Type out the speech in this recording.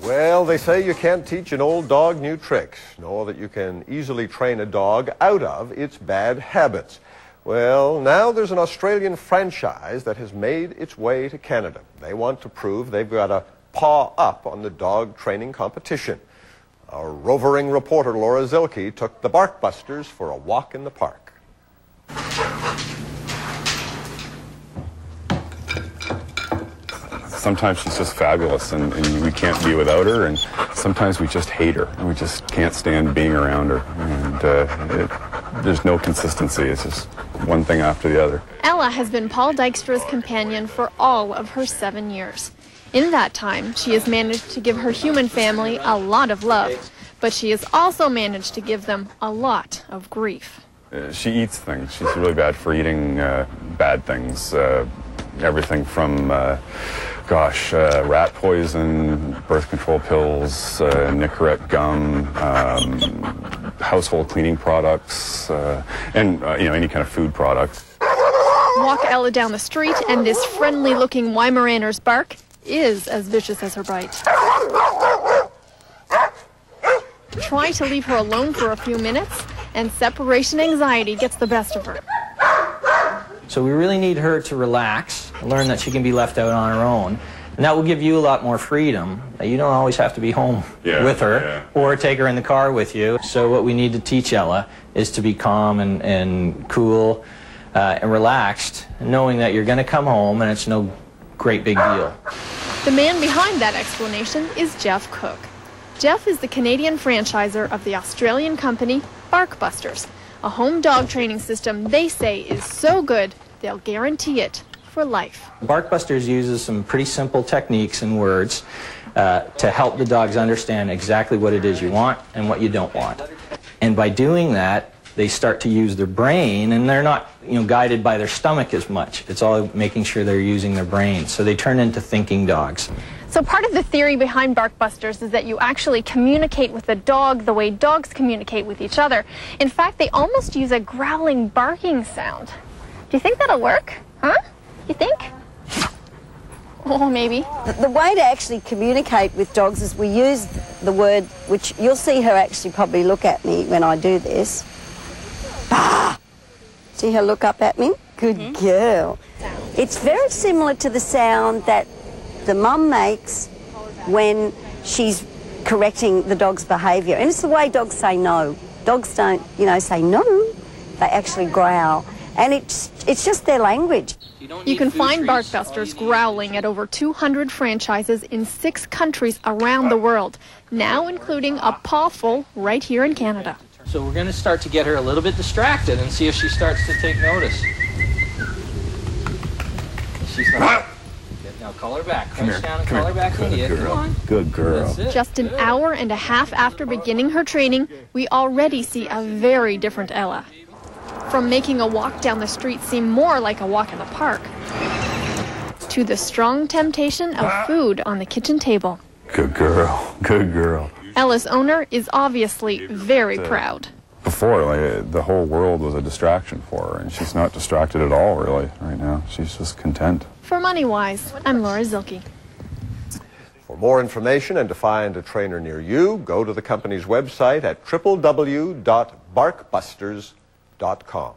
Well, they say you can't teach an old dog new tricks, nor that you can easily train a dog out of its bad habits. Well, now there's an Australian franchise that has made its way to Canada. They want to prove they've got a paw up on the dog training competition. Our rovering reporter Laura Zilke took the Barkbusters for a walk in the park. Sometimes she's just fabulous, and we can't be without her, and sometimes we just hate her, and we just can't stand being around her, and there's no consistency. It's just one thing after the other. Ella has been Paul Dykstra's companion for all of her 7 years. In that time, she has managed to give her human family a lot of love, but she has also managed to give them a lot of grief. She eats things. She's really bad for eating bad things. Everything from, rat poison, birth control pills, Nicorette gum, household cleaning products, and any kind of food product. Walk Ella down the street, and this friendly-looking Weimaraner's bark is as vicious as her bite. Try to leave her alone for a few minutes, and separation anxiety gets the best of her. So we really need her to relax, learn that she can be left out on her own, and that will give you a lot more freedom. You don't always have to be home with her or take her in the car with you. So what we need to teach Ella is to be calm and cool and relaxed, knowing that you're going to come home and it's no great big deal. The man behind that explanation is Jeff Cooke. Jeff is the Canadian franchisor of the Australian company Barkbusters, a home dog training system they say is so good they'll guarantee it for life. Barkbusters uses some pretty simple techniques and words to help the dogs understand exactly what it is you want and what you don't want. And by doing that, they start to use their brain, and they're not guided by their stomach as much. It's all making sure they're using their brain. So they turn into thinking dogs. So part of the theory behind Barkbusters is that you actually communicate with the dog the way dogs communicate with each other. In fact, they almost use a growling, barking sound. Do you think that'll work? Huh? You think? Oh, maybe. The way to actually communicate with dogs is we use the word, which you'll see her actually probably look at me when I do this. Bah! See her look up at me? Good girl. It's very similar to the sound that the mum makes when she's correcting the dog's behaviour. And it's the way dogs say no. Dogs don't, say no. They actually growl. And it's just their language. You can find Barkbusters growling at over 200 franchises in 6 countries around the world, now including a pawful right here in Canada. So we're going to start to get her a little bit distracted and see if she starts to take notice. She's not. Now call her back. Crouch down and call her back. Good girl. Come on. Good girl. Just an hour and a half after beginning her training, we already see a very different Ella. From making a walk down the street seem more like a walk in the park, to the strong temptation of food on the kitchen table. Good girl. Good girl. Ella's owner is obviously very proud. Before, the whole world was a distraction for her, and she's not distracted at all, really, right now. She's just content. For MoneyWise, I'm Laura Zilke. For more information and to find a trainer near you, go to the company's website at www.barkbusters.com.